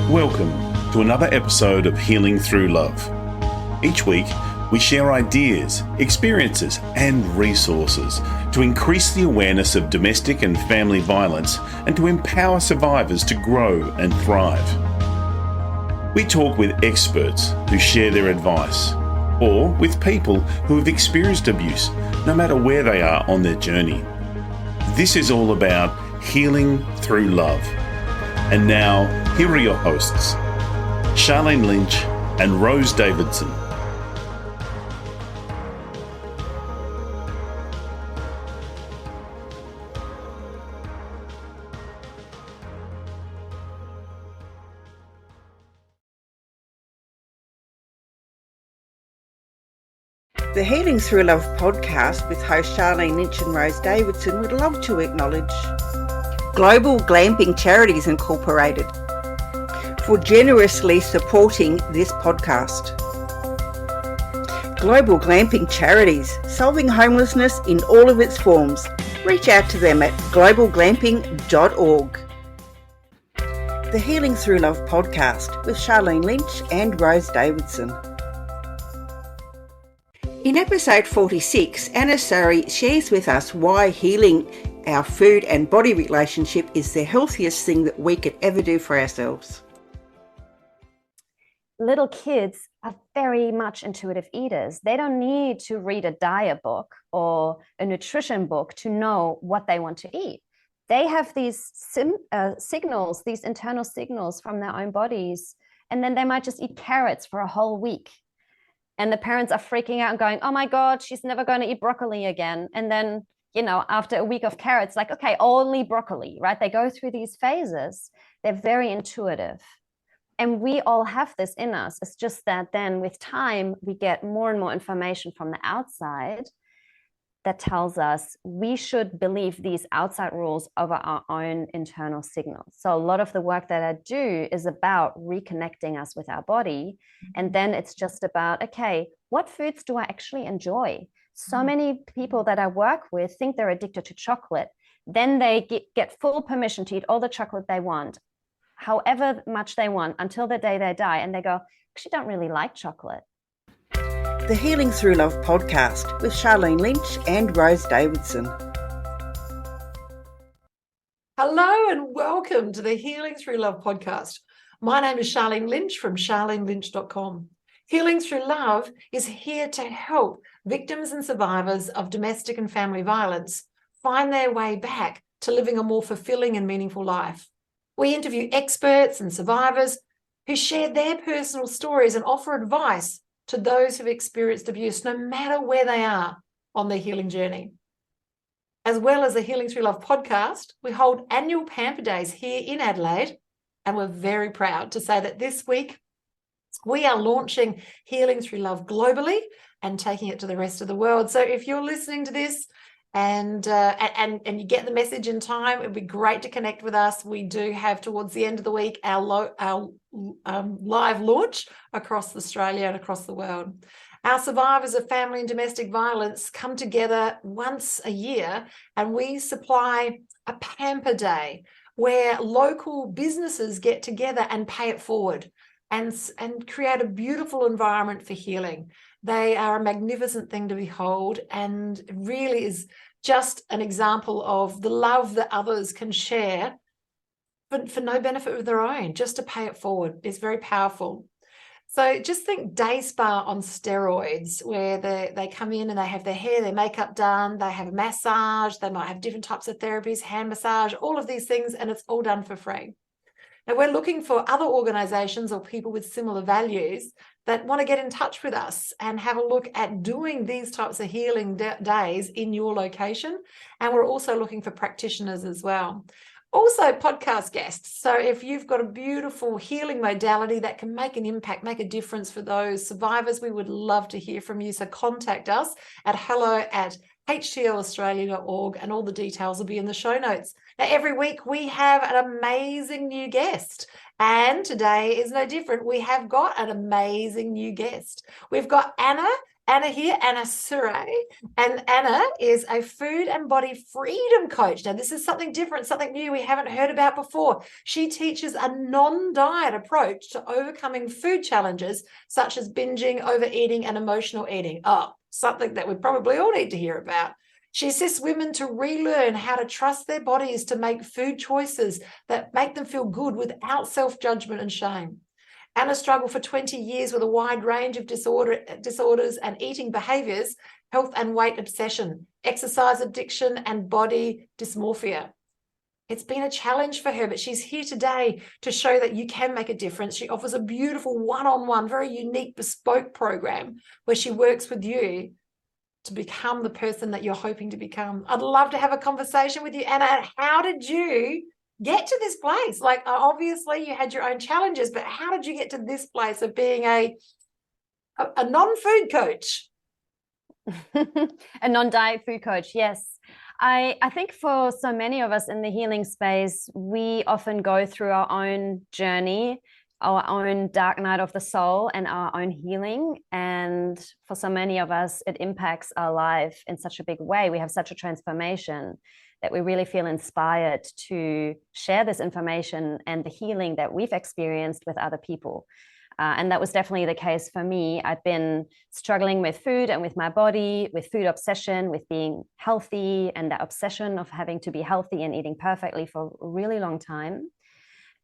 Welcome to another episode of Healing Through Love. Each week, we share ideas, experiences, and resources to increase the awareness of domestic and family violence and to empower survivors to grow and thrive. We talk with experts who share their advice, or with people who have experienced abuse, no matter where they are on their journey. This is all about healing through love. And now, here are your hosts, Sharlene Lynch and Rose Davidson. The Healing Through Love podcast with host Sharlene Lynch and Rose Davidson would love to acknowledge Global Glamping Charities Incorporated for generously supporting this podcast. Global Glamping Charities, solving homelessness in all of its forms. Reach out to them at globalglamping.org. The Healing Through Love podcast with Sharlene Lynch and Rose Davidson. In episode 46, Anna Surrey shares with us why healing our food and body relationship is the healthiest thing that we could ever do for ourselves. Little kids are very much intuitive eaters. They don't need to read a diet book or a nutrition book to know what they want to eat. They have these signals, these internal signals from their own bodies, and then they might just eat carrots for a whole week. And the parents are freaking out and going, oh my God, she's never going to eat broccoli again. And then, after a week of carrots, like, okay, only broccoli, right? They go through these phases. They're very intuitive. And we all have this in us. It's just that then with time, we get more and more information from the outside that tells us we should believe these outside rules over our own internal signals. So a lot of the work that I do is about reconnecting us with our body. And then it's just about, okay, what foods do I actually enjoy? So many people that I work with think they're addicted to chocolate. Then they get full permission to eat all the chocolate they want, however much they want, until the day they die. And they go, actually don't really like chocolate. The Healing Through Love podcast with Sharlene Lynch and Rose Davidson. Hello and welcome to the Healing Through Love podcast. My name is Sharlene Lynch from sharlenelynch.com. Healing Through Love is here to help victims and survivors of domestic and family violence find their way back to living a more fulfilling and meaningful life. We interview experts and survivors who share their personal stories and offer advice to those who've experienced abuse, no matter where they are on their healing journey. As well as the Healing Through Love podcast, we hold annual Pamper Days here in Adelaide, and we're very proud to say that this week we are launching Healing Through Love globally and taking it to the rest of the world. So if you're listening to this and you get the message in time, it'd be great to connect with us. We do have towards the end of the week our live launch across Australia and across the world. Our survivors of family and domestic violence come together once a year, and we supply a Pamper Day where local businesses get together and pay it forward and create a beautiful environment for healing. They are a magnificent thing to behold, and really is just an example of the love that others can share for no benefit of their own, just to pay it forward. It's very powerful. So just think day spa on steroids, where they come in and they have their hair, their makeup done, they have a massage, they might have different types of therapies, hand massage, all of these things, and it's all done for free. Now, we're looking for other organisations or people with similar values that want to get in touch with us and have a look at doing these types of healing days in your location. And we're also looking for practitioners as well. Also, podcast guests. So if you've got a beautiful healing modality that can make an impact, make a difference for those survivors, we would love to hear from you. So contact us at hello@htlaustralia.org, and all the details will be in the show notes. Now, every week we have an amazing new guest, and today is no different. We have got an amazing new guest. We've got Anna Anna here, Anna Surrey, and Anna is a food and body freedom coach. Now, this is something different, something new we haven't heard about before. She teaches a non-diet approach to overcoming food challenges such as binging, overeating, and emotional eating. Oh, something that we probably all need to hear about. She assists women to relearn how to trust their bodies to make food choices that make them feel good without self-judgment and shame. Anna struggled for 20 years with a wide range of disorders and eating behaviours, health and weight obsession, exercise addiction, and body dysmorphia. It's been a challenge for her, but she's here today to show that you can make a difference. She offers a beautiful one-on-one, very unique, bespoke program where she works with you to become the person that you're hoping to become. I'd love to have a conversation with you, Anna. How did you get to this place? Like, obviously you had your own challenges, but how did you get to this place of being a non-food coach? A non-diet food coach, yes. I think for so many of us in the healing space, we often go through our own journey, our own dark night of the soul and our own healing. And for so many of us, it impacts our life in such a big way. We have such a transformation that we really feel inspired to share this information and the healing that we've experienced with other people. And that was definitely the case for me. I'd been struggling with food and with my body, with food obsession, with being healthy, and the obsession of having to be healthy and eating perfectly for a really long time.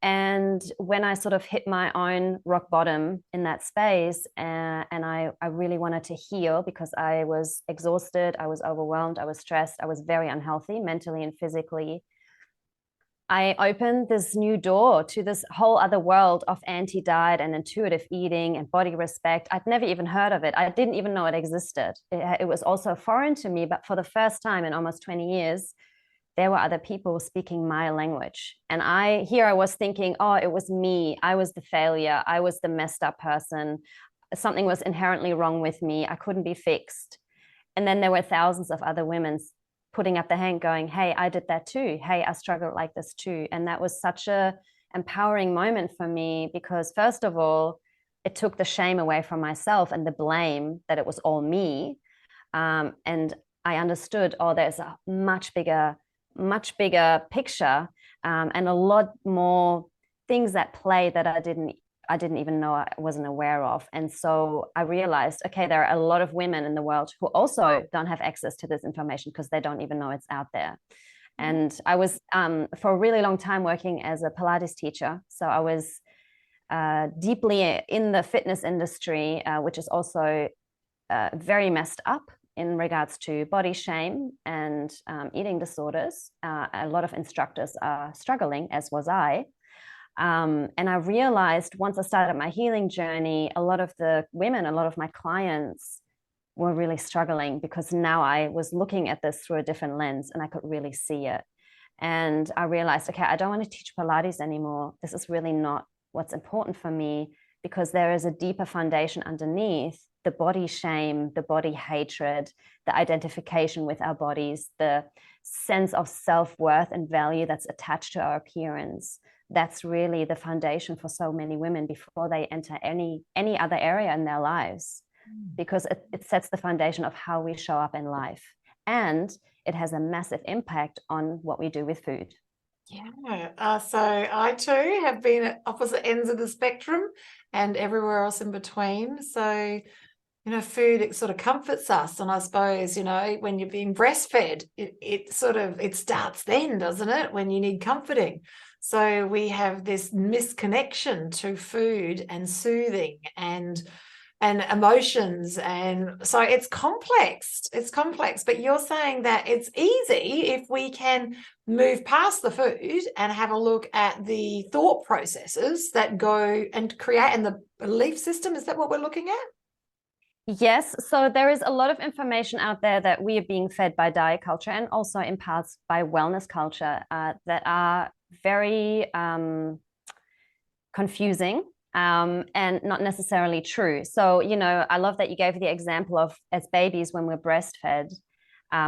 And when I sort of hit my own rock bottom in that space, and I really wanted to heal because I was exhausted, I was overwhelmed, I was stressed, I was very unhealthy mentally and physically, I opened this new door to this whole other world of anti-diet and intuitive eating and body respect. I'd never even heard of it. I didn't even know it existed. It was also foreign to me, but for the first time in almost 20 years, there were other people speaking my language. And I was thinking, oh, it was me. I was the failure. I was the messed up person. Something was inherently wrong with me. I couldn't be fixed. And then there were thousands of other women putting up the hand going, hey, I did that too. Hey, I struggled like this too. And that was such a empowering moment for me because first of all, it took the shame away from myself and the blame that it was all me. And I understood, oh, there's a much bigger picture and a lot more things at play that I didn't even know, I wasn't aware of. And so I realized, okay, there are a lot of women in the world who also don't have access to this information because they don't even know it's out there. And I was for a really long time working as a Pilates teacher. So I was deeply in the fitness industry, which is also very messed up in regards to body shame and eating disorders. A lot of instructors are struggling, as was I. And I realized once I started my healing journey, a lot of the women, a lot of my clients were really struggling because now I was looking at this through a different lens and I could really see it. And I realized, okay, I don't want to teach Pilates anymore. This is really not what's important for me because there is a deeper foundation underneath the body shame, the body hatred, the identification with our bodies, the sense of self-worth and value that's attached to our appearance. That's really the foundation for so many women before they enter any other area in their lives, because it sets the foundation of how we show up in life. And it has a massive impact on what we do with food. Yeah, so I too have been at opposite ends of the spectrum and everywhere else in between. So, food, it sort of comforts us. And I suppose, when you're being breastfed, it starts then, doesn't it? When you need comforting. So we have this misconnection to food and soothing and emotions. And so it's complex. But you're saying that it's easy if we can move past the food and have a look at the thought processes that go and create, and the belief system. Is that what we're looking at? Yes. So there is a lot of information out there that we are being fed by diet culture and also in parts by wellness culture that are very confusing and not necessarily true. So, I love that you gave the example of as babies when we're breastfed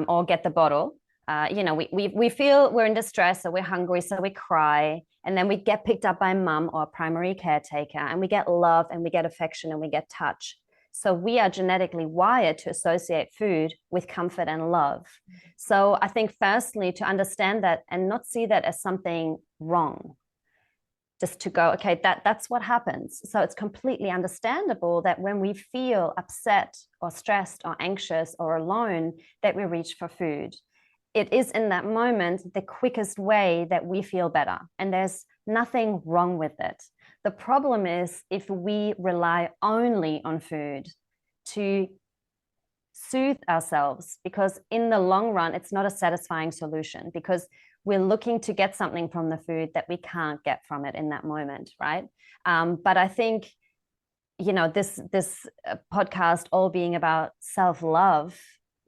or get the bottle, we feel we're in distress, so we're hungry, so we cry, and then we get picked up by mum or a primary caretaker, and we get love and we get affection and we get touch. So we are genetically wired to associate food with comfort and love. So I think firstly, to understand that and not see that as something wrong, just to go, okay, that's what happens. So it's completely understandable that when we feel upset or stressed or anxious or alone, that we reach for food. It is in that moment the quickest way that we feel better, and there's nothing wrong with it. The problem is if we rely only on food to soothe ourselves, because in the long run, it's not a satisfying solution, because we're looking to get something from the food that we can't get from it in that moment, right? But I think, this podcast all being about self-love,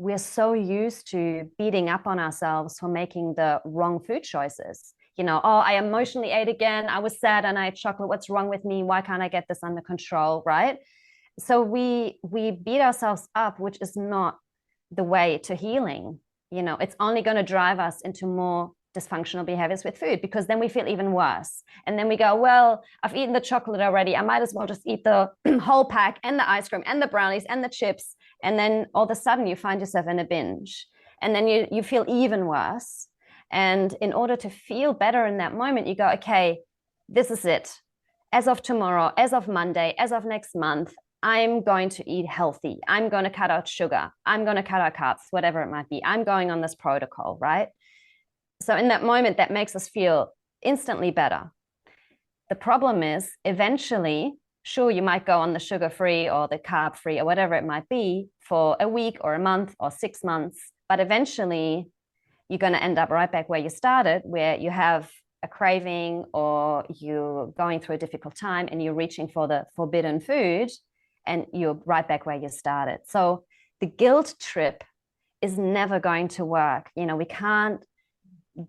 we're so used to beating up on ourselves for making the wrong food choices. I emotionally ate again. I was sad and I ate chocolate. What's wrong with me? Why can't I get this under control, right? So we beat ourselves up, which is not the way to healing. It's only going to drive us into more dysfunctional behaviors with food, because then we feel even worse. And then we go, well, I've eaten the chocolate already. I might as well just eat the whole pack and the ice cream and the brownies and the chips. And then all of a sudden you find yourself in a binge, and then you feel even worse. And in order to feel better in that moment, you go, okay, this is it. As of tomorrow, as of Monday, as of next month, I'm going to eat healthy. I'm going to cut out sugar. I'm going to cut out carbs, whatever it might be. I'm going on this protocol, right? So in that moment, that makes us feel instantly better. The problem is eventually, sure, you might go on the sugar-free or the carb-free or whatever it might be for a week or a month or 6 months, but eventually you're going to end up right back where you started, where you have a craving or you're going through a difficult time and you're reaching for the forbidden food, and you're right back where you started. So the guilt trip is never going to work. We can't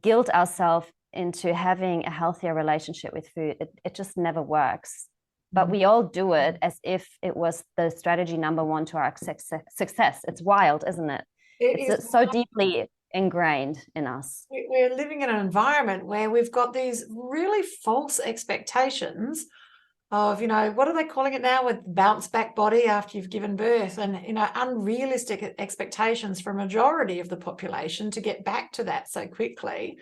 guilt ourselves into having a healthier relationship with food. It just never works. But we all do it as if it was the strategy number one to our success. It's wild, isn't it? It's so deeply ingrained in us. We're living in an environment where we've got these really false expectations of, what are they calling it now, with bounce back body after you've given birth, and, unrealistic expectations for a majority of the population to get back to that so quickly.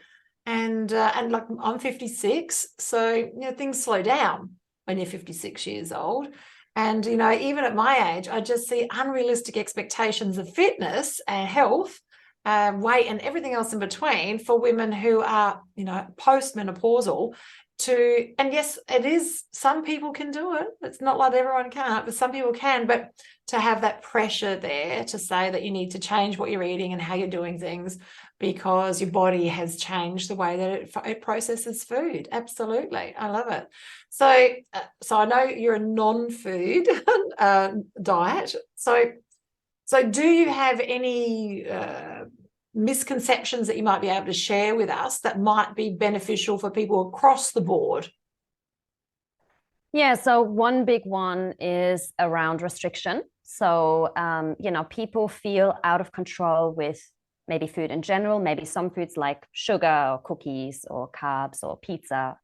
And like, I'm 56, so, things slow down when you're 56 years old. And, even at my age, I just see unrealistic expectations of fitness and health, weight and everything else in between for women who are, postmenopausal. And yes, it is, some people can do it. It's not like everyone can't, but some people can. But to have that pressure there to say that you need to change what you're eating and how you're doing things because your body has changed the way that it processes food. Absolutely. I love it. So I know you're a non-food diet. So do you have any misconceptions that you might be able to share with us that might be beneficial for people across the board? Yeah, so one big one is around restriction. So, people feel out of control with maybe food in general, maybe some foods like sugar or cookies or carbs or pizza.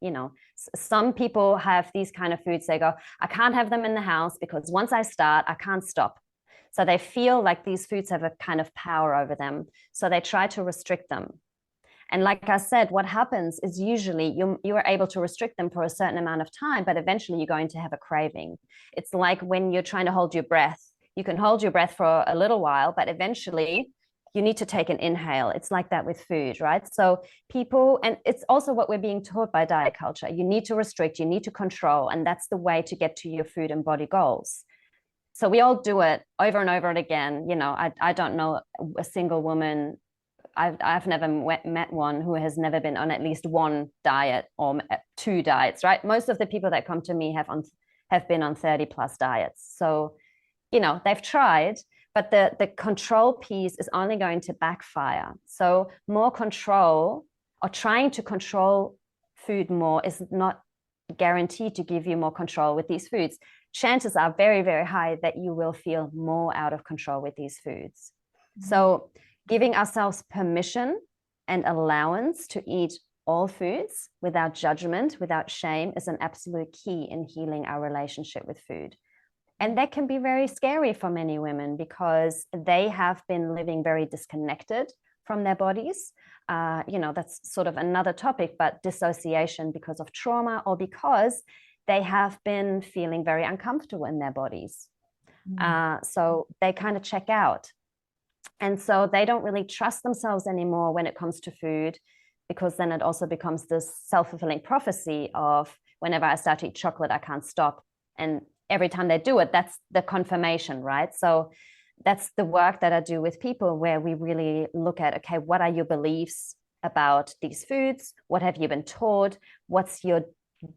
Some people have these kind of foods. They go, I can't have them in the house because once I start, I can't stop. So they feel like these foods have a kind of power over them. So they try to restrict them. And like I said, what happens is usually you are able to restrict them for a certain amount of time, but eventually you're going to have a craving. It's like when you're trying to hold your breath. You can hold your breath for a little while, but eventually you need to take an inhale. It's like that with food, right? So people, and it's also what we're being taught by diet culture. You need to restrict, you need to control, and that's the way to get to your food and body goals. So we all do it over and over and again. I don't know a single woman, I've never met one who has never been on at least one diet or 2 diets, right? Most of the people that come to me have been on 30 plus diets. So, they've tried, but the control piece is only going to backfire. So more control, or trying to control food more, is not guaranteed to give you more control with these foods. Chances are very, very high that you will feel more out of control with these foods. Mm-hmm. So giving ourselves permission and allowance to eat all foods without judgment, without shame, is an absolute key in healing our relationship with food. And that can be very scary for many women because they have been living very disconnected from their bodies. That's sort of another topic, but dissociation because of trauma or because they have been feeling very uncomfortable in their bodies. So they kind of check out. And so they don't really trust themselves anymore when it comes to food, because then it also becomes this self-fulfilling prophecy of whenever I start to eat chocolate, I can't stop. And every time they do it, that's the confirmation, right? So that's the work that I do with people, where we really look at, okay, what are your beliefs about these foods? What have you been taught? What's your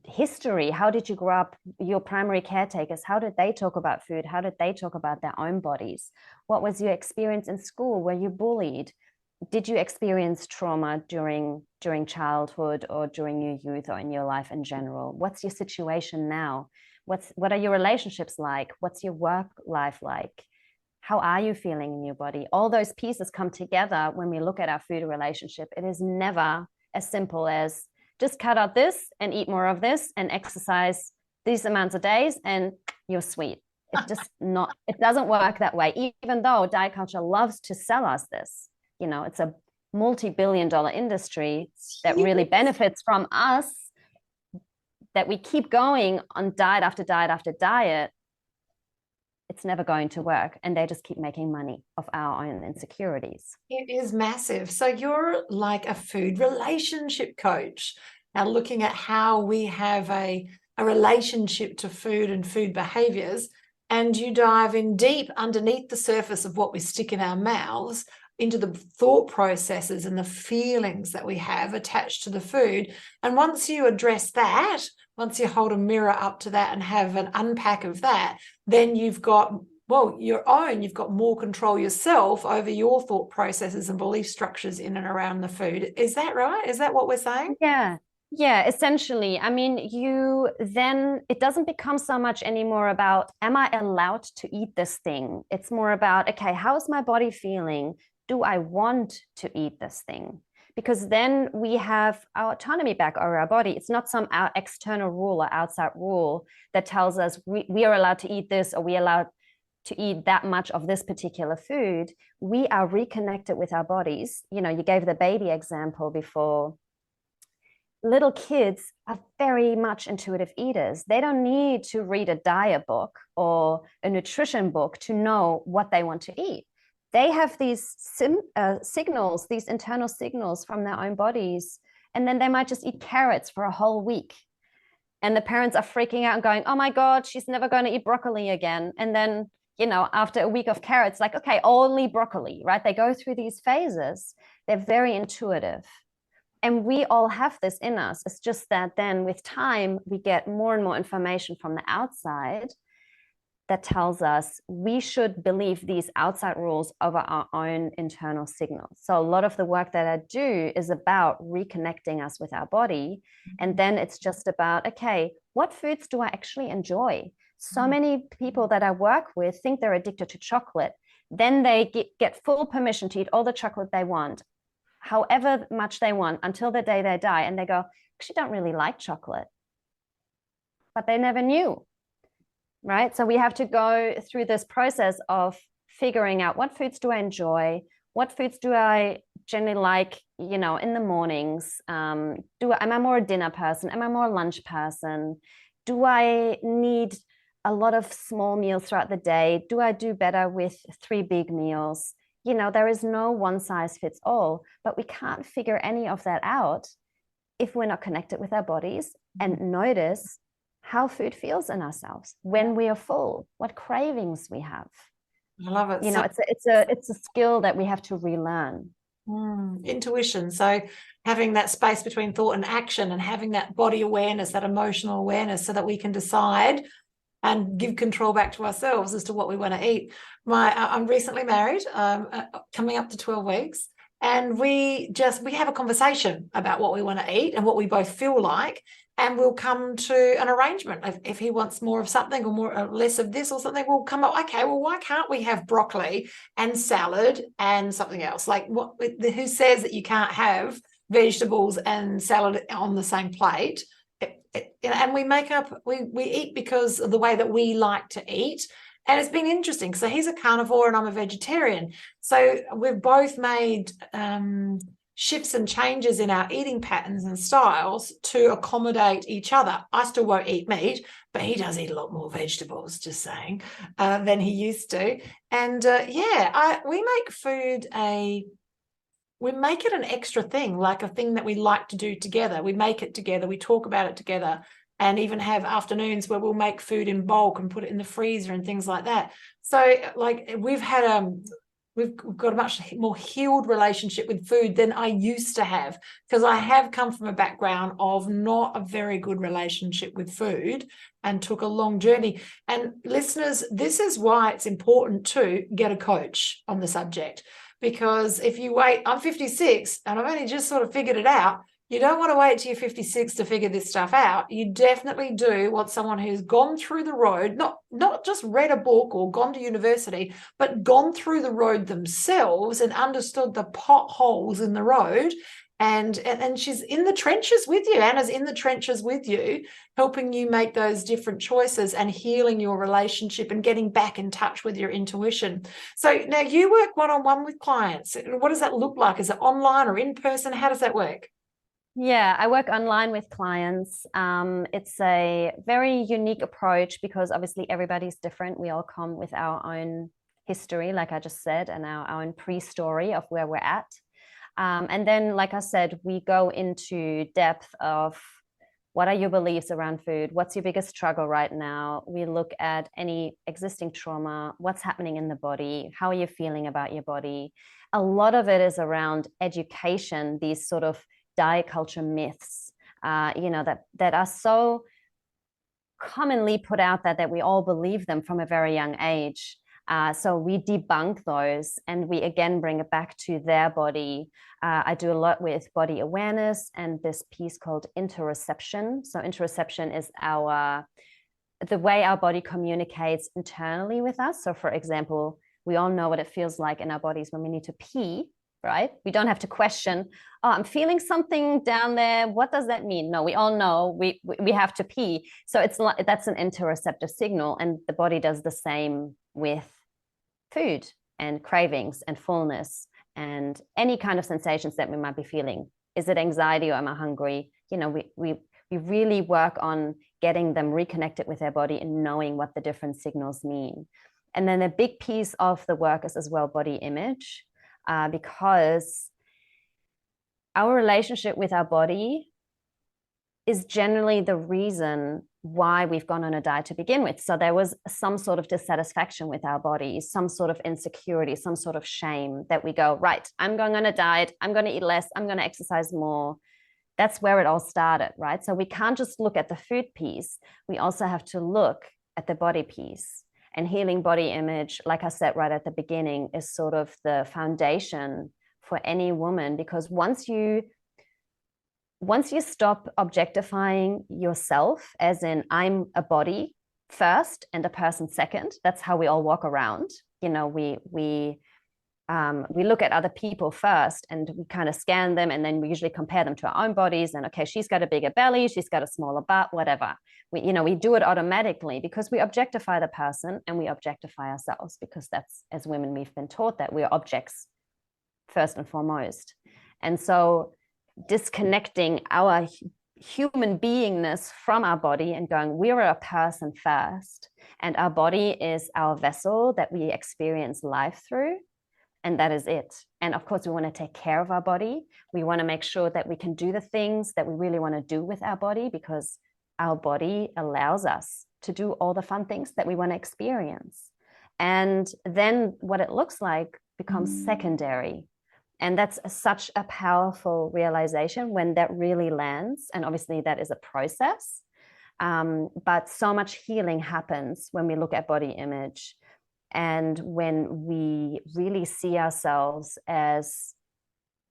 history? How did you grow up? Your primary caretakers, how did they talk about food? How did they talk about their own bodies? What was your experience in school? Were you bullied? Did you experience trauma during childhood or during your youth or in your life in general? What's your situation now? What are your relationships like? What's your work life like? How are you feeling in your body? All those pieces come together when we look at our food relationship. It is never as simple as just cut out this and eat more of this and exercise these amounts of days and you're sweet. It's just not, it doesn't work that way, even though diet culture loves to sell us this. It's a multi-billion-dollar industry that really benefits from us, that we keep going on diet after diet after diet. It's never going to work. And they just keep making money off our own insecurities. It is massive. So you're like a food relationship coach, now looking at how we have a relationship to food and food behaviors, and you dive in deep underneath the surface of what we stick in our mouths into the thought processes and the feelings that we have attached to the food. And once you address that, once you hold a mirror up to that and have an unpack of that, then you've got, you've got more control yourself over your thought processes and belief structures in and around the food. Is that right? Is that what we're saying? Yeah, essentially. I mean, it doesn't become so much anymore about, am I allowed to eat this thing? It's more about, okay, how's my body feeling? Do I want to eat this thing? Because then we have our autonomy back over our body. It's not some external rule or outside rule that tells us we are allowed to eat this or we are allowed to eat that much of this particular food. We are reconnected with our bodies. You gave the baby example before. Little kids are very much intuitive eaters. They don't need to read a diet book or a nutrition book to know what they want to eat. They have these signals, these internal signals from their own bodies, and then they might just eat carrots for a whole week. And the parents are freaking out and going, oh my God, she's never going to eat broccoli again. And then, after a week of carrots, like, okay, only broccoli, right? They go through these phases. They're very intuitive. And we all have this in us. It's just that then with time, we get more and more information from the outside that tells us we should believe these outside rules over our own internal signals. So a lot of the work that I do is about reconnecting us with our body. And then it's just about, okay, what foods do I actually enjoy? So many people that I work with think they're addicted to chocolate. Then they get full permission to eat all the chocolate they want, however much they want, until the day they die. And they go, actually don't really like chocolate. But they never knew. Right? So we have to go through this process of figuring out what foods do I enjoy, what foods do I generally like, in the mornings. Am I more a dinner person? Am I more a lunch person? Do I need a lot of small meals throughout the day? Do I do better with 3 big meals? There is no one size fits all, but we can't figure any of that out if we're not connected with our bodies and notice how food feels in ourselves when we are full, what cravings we have. I love it. It's a skill that we have to relearn. Intuition. So having that space between thought and action and having that body awareness, that emotional awareness, so that we can decide and give control back to ourselves as to what we want to eat. I'm recently married, coming up to 12 weeks. And we have a conversation about what we want to eat and what we both feel like. And we'll come to an arrangement. If he wants more of something or more or less of this or something, we'll come up, okay, well, why can't we have broccoli and salad and something else? Like, who says that you can't have vegetables and salad on the same plate? and we eat because of the way that we like to eat. And it's been interesting. So he's a carnivore and I'm a vegetarian. So we've both made shifts and changes in our eating patterns and styles to accommodate each other. I still won't eat meat, but he does eat a lot more vegetables, just saying, than he used to. And we make food we make it an extra thing, like a thing that we like to do together. We make it together, we talk about it together, and even have afternoons where we'll make food in bulk and put it in the freezer and things like that. So like we've got a much more healed relationship with food than I used to have, because I have come from a background of not a very good relationship with food and took a long journey. And listeners, this is why it's important to get a coach on the subject, because if you wait, I'm 56 and I've only just sort of figured it out. You don't want to wait till you're 56 to figure this stuff out. You definitely do want someone who's gone through the road, not just read a book or gone to university, but gone through the road themselves and understood the potholes in the road. And she's in the trenches with you. Anna's in the trenches with you, helping you make those different choices and healing your relationship and getting back in touch with your intuition. So now you work one-on-one with clients. What does that look like? Is it online or in person? How does that work? Yeah, I work online with clients. It's a very unique approach because obviously everybody's different. We all come with our own history, like I just said, and our own pre-story of where we're at. And then, like I said, we go into depth of what are your beliefs around food? What's your biggest struggle right now? We look at any existing trauma, what's happening in the body, how are you feeling about your body? A lot of it is around education, these sort of diet culture myths, that are so commonly put out there that we all believe them from a very young age. So we debunk those and we again bring it back to their body. I do a lot with body awareness and this piece called interoception. So interoception is the way our body communicates internally with us. So for example, we all know what it feels like in our bodies when we need to pee, right? We don't have to question, oh, I'm feeling something down there. What does that mean? No, we all know we have to pee. So it's like, that's an interoceptive signal, and the body does the same with food and cravings and fullness and any kind of sensations that we might be feeling. Is it anxiety or am I hungry? We really work on getting them reconnected with their body and knowing what the different signals mean. And then a big piece of the work is as well body image, because our relationship with our body is generally the reason why we've gone on a diet to begin with. So there was some sort of dissatisfaction with our bodies, some sort of insecurity, some sort of shame that we go, right, I'm going on a diet, I'm going to eat less, I'm going to exercise more. That's where it all started, right? So we can't just look at the food piece. We also have to look at the body piece. And healing body image, like I said right at the beginning, is sort of the foundation for any woman, because once you stop objectifying yourself, as in I'm a body first and a person second, that's how we all walk around. We look at other people first and we kind of scan them, and then we usually compare them to our own bodies. And okay, she's got a bigger belly, she's got a smaller butt, whatever. We do it automatically because we objectify the person and we objectify ourselves, because that's, as women, we've been taught that we're objects first and foremost. And so disconnecting our human beingness from our body and going, we're a person first, and our body is our vessel that we experience life through, and that is it. And of course, we want to take care of our body. We want to make sure that we can do the things that we really want to do with our body, because our body allows us to do all the fun things that we want to experience. And then what it looks like becomes secondary. And that's such a powerful realization when that really lands. And obviously that is a process. But so much healing happens when we look at body image and when we really see ourselves as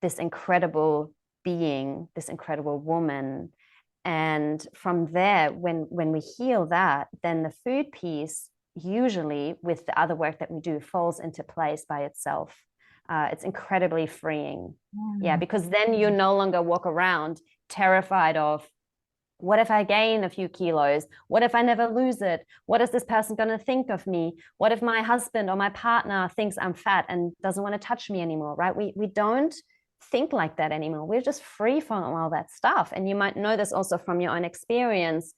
this incredible being, this incredible woman. And from there, when we heal that, then the food piece, usually with the other work that we do, falls into place by itself. It's incredibly freeing. Yeah, because then you no longer walk around terrified of What if I gain a few kilos? What if I never lose it? What is this person going to think of me? What if my husband or my partner thinks I'm fat and doesn't want to touch me anymore, right? We don't think like that anymore. We're just free from all that stuff. And you might know this also from your own experience.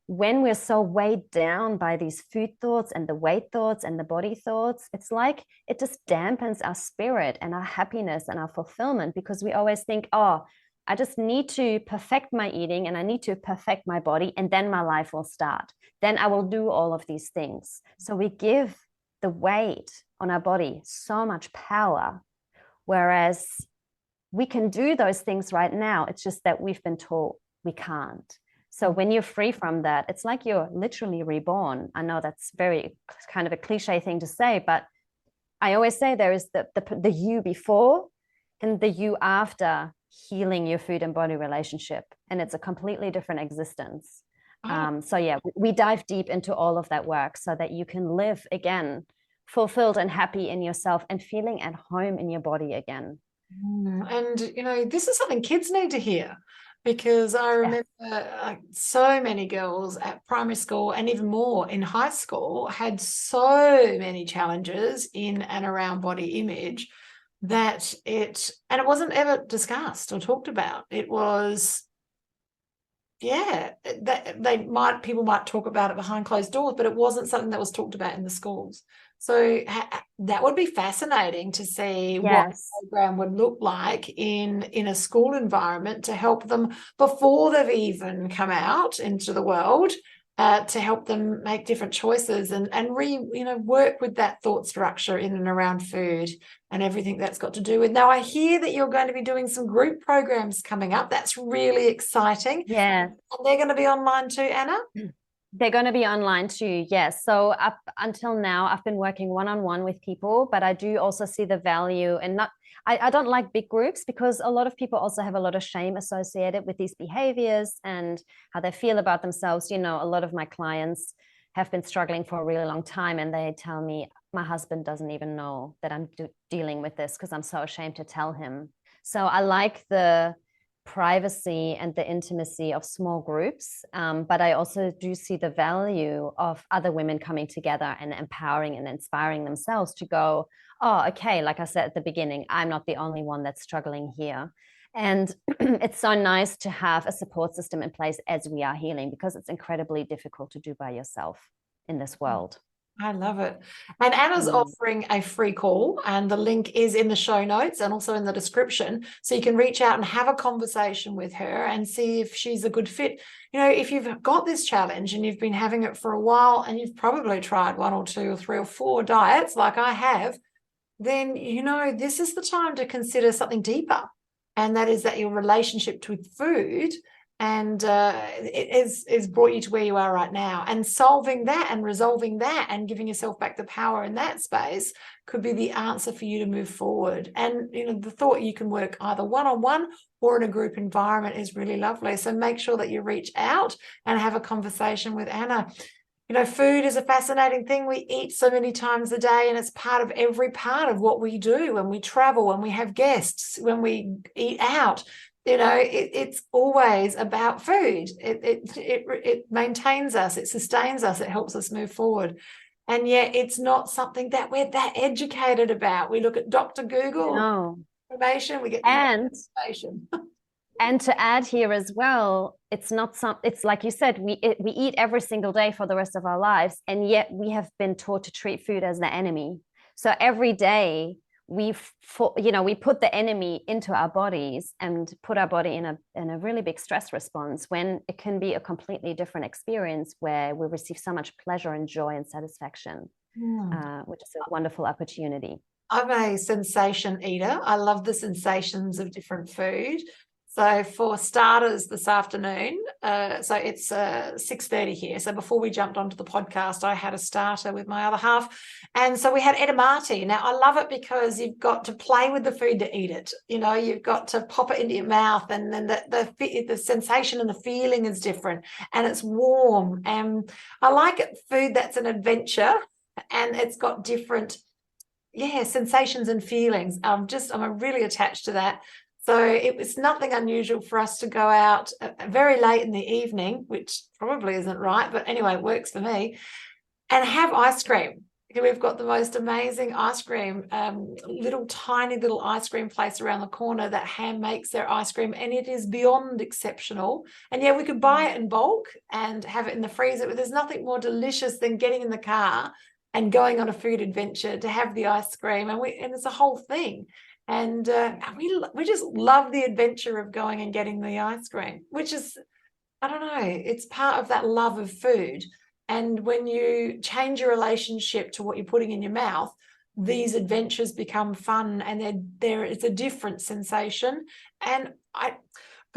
When we're so weighed down by these food thoughts and the weight thoughts and the body thoughts, it's like it just dampens our spirit and our happiness and our fulfillment, because we always think, oh, I just need to perfect my eating and I need to perfect my body, and then my life will start. Then I will do all of these things. So we give the weight on our body so much power, whereas we can do those things right now. It's just that we've been taught we can't. So when you're free from that, it's like you're literally reborn. I know that's very kind of a cliche thing to say, but I always say there is the you before and the you after healing your food and body relationship. And it's a completely different existence. So yeah, we dive deep into all of that work so that you can live again, fulfilled and happy in yourself and feeling at home in your body again. And, this is something kids need to hear, because I remember so many girls at primary school and even more in high school had so many challenges in and around body image that it wasn't ever discussed or talked about. It was, people might talk about it behind closed doors, but it wasn't something that was talked about in the schools. So that would be fascinating to see what the program would look like in a school environment to help them before they've even come out into the world, to help them make different choices and work with that thought structure in and around food and everything that's got to do with. Now, I hear that you're going to be doing some group programs coming up. That's really exciting. Yeah. And they're going to be online too, Anna? They're going to be online too, yes. So up until now, I've been working one-on-one with people, but I do also see the value in I don't like big groups, because a lot of people also have a lot of shame associated with these behaviors and how they feel about themselves. A lot of my clients have been struggling for a really long time, and they tell me, my husband doesn't even know that I'm dealing with this because I'm so ashamed to tell him. So I like the privacy and the intimacy of small groups, but I also do see the value of other women coming together and empowering and inspiring themselves to go, oh, okay, like I said at the beginning, I'm not the only one that's struggling here. And it's so nice to have a support system in place as we are healing, because it's incredibly difficult to do by yourself in this world. I love it. And Anna's offering a free call, and the link is in the show notes and also in the description. So you can reach out and have a conversation with her and see if she's a good fit. If you've got this challenge and you've been having it for a while and you've probably tried 1 or 2 or 3 or 4 diets like I have, then, this is the time to consider something deeper. And that is that your relationship with food and it is brought you to where you are right now, and solving that and resolving that and giving yourself back the power in that space could be the answer for you to move forward. And the thought you can work either one-on-one or in a group environment is really lovely. So make sure that you reach out and have a conversation with Anna. Food is a fascinating thing. We eat so many times a day, and it's part of every part of what we do when we travel, when we have guests, when we eat out. It's always about food. It maintains us, it sustains us, it helps us move forward. And yet it's not something that we're that educated about. We look at Dr. Google information, we get information. And to add here as well, it's like you said, we eat every single day for the rest of our lives, and yet we have been taught to treat food as the enemy. So every day we put the enemy into our bodies and put our body in a really big stress response, when it can be a completely different experience where we receive so much pleasure and joy and satisfaction, which is a wonderful opportunity. I'm a sensation eater. I love the sensations of different food. So for starters this afternoon, so it's 6:30 here. So before we jumped onto the podcast, I had a starter with my other half. And so we had edamame. Now, I love it because you've got to play with the food to eat it. You've got to pop it into your mouth, and then the sensation and the feeling is different, and it's warm. And I like it, food that's an adventure, and it's got different sensations and feelings. I'm really attached to that. So it was nothing unusual for us to go out very late in the evening, which probably isn't right, but anyway, it works for me, and have ice cream. We've got the most amazing ice cream, tiny little ice cream place around the corner that hand makes their ice cream, and it is beyond exceptional. And yeah, we could buy it in bulk and have it in the freezer, but there's nothing more delicious than getting in the car and going on a food adventure to have the ice cream, and it's a whole thing. And we just love the adventure of going and getting the ice cream, which is, I don't know, it's part of that love of food. And when you change your relationship to what you're putting in your mouth, these adventures become fun, and it's a different sensation. And I've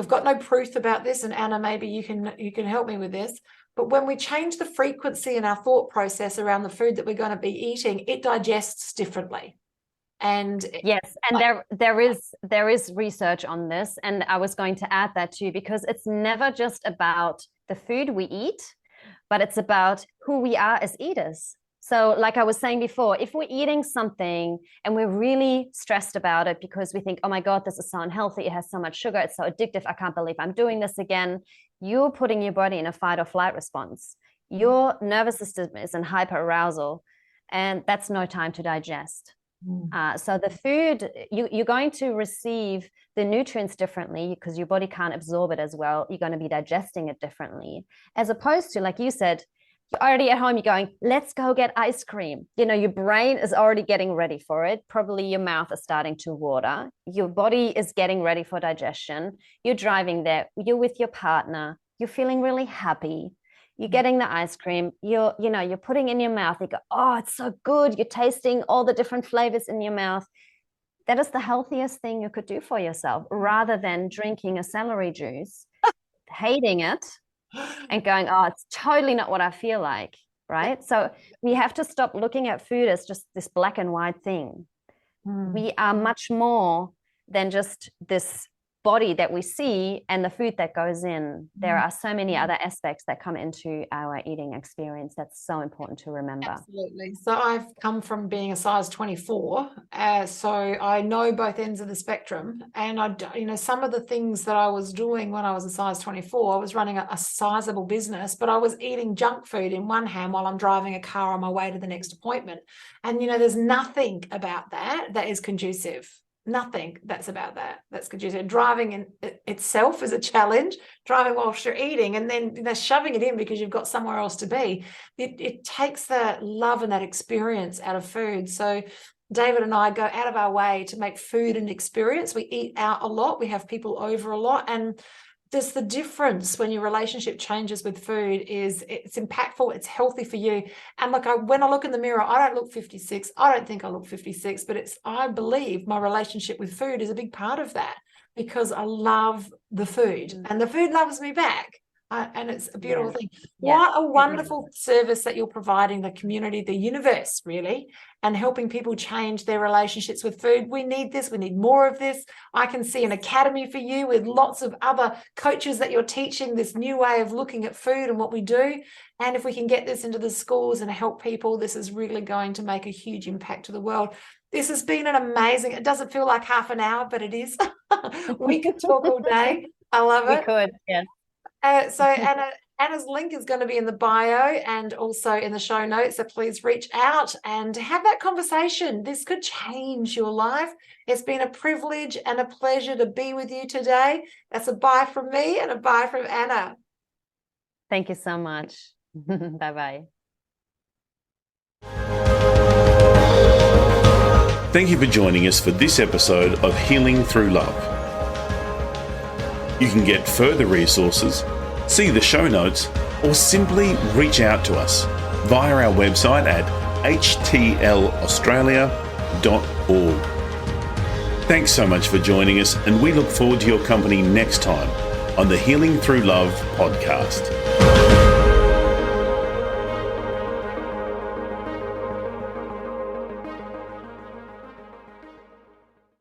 got no proof about this, and Anna, maybe you can help me with this. But when we change the frequency in our thought process around the food that we're going to be eating, it digests differently. And yes, and there is research on this, and I was going to add that too, because it's never just about the food we eat, but it's about who we are as eaters. So like I was saying before, if we're eating something and we're really stressed about it because we think, oh my God, this is so unhealthy, it has so much sugar, it's so addictive, I can't believe I'm doing this again, you're putting your body in a fight or flight response. Your nervous system is in hyperarousal, and that's no time to digest. So the food, you're going to receive the nutrients differently because your body can't absorb it as well. You're going to be digesting it differently, as opposed to, like you said, you're already at home, you're going, let's go get ice cream. You know, your brain is already getting ready for it. Probably your mouth is starting to water. Your body is getting ready for digestion. You're driving there. You're with your partner. You're feeling really happy. You're getting the ice cream, you're putting in your mouth, you go, oh, it's so good. You're tasting all the different flavors in your mouth. That is the healthiest thing you could do for yourself, rather than drinking a celery juice, hating it and going, oh, it's totally not what I feel like, right? So we have to stop looking at food as just this black and white thing. We are much more than just this body that we see and the food that goes in. There are so many other aspects that come into our eating experience that's so important to remember. Absolutely. So I've come from being a size 24, so I know both ends of the spectrum. And some of the things that I was doing when I was a size 24, I was running a sizable business, but I was eating junk food in one hand while I'm driving a car on my way to the next appointment. And there's nothing about that is conducive. Nothing that's about that's conducive. Driving in itself is a challenge, driving whilst you're eating, and then shoving it in because you've got somewhere else to be. It takes that love and that experience out of food. So David and I go out of our way to make food an experience. We eat out a lot. We have people over a lot. And there's the difference when your relationship changes with food is it's impactful, it's healthy for you. And look, when I look in the mirror, I don't look 56. I don't think I look 56, but I believe my relationship with food is a big part of that, because I love the food and the food loves me back. And it's a beautiful thing. What a wonderful service that you're providing the community, the universe, really, and helping people change their relationships with food. We need this. We need more of this. I can see an academy for you with lots of other coaches that you're teaching this new way of looking at food and what we do. And if we can get this into the schools and help people, this is really going to make a huge impact to the world. This has been an amazing, it doesn't feel like half an hour, but it is. We could talk all day. I love it. We could, yes. So Anna's link is going to be in the bio and also in the show notes. So please reach out and have that conversation. This could change your life. It's been a privilege and a pleasure to be with you today. That's a bye from me and a bye from Anna. Thank you so much. Bye-bye. Thank you for joining us for this episode of Healing Through Love. You can get further resources, see the show notes, or simply reach out to us via our website at htlaustralia.org. Thanks so much for joining us, and we look forward to your company next time on the Healing Through Love podcast.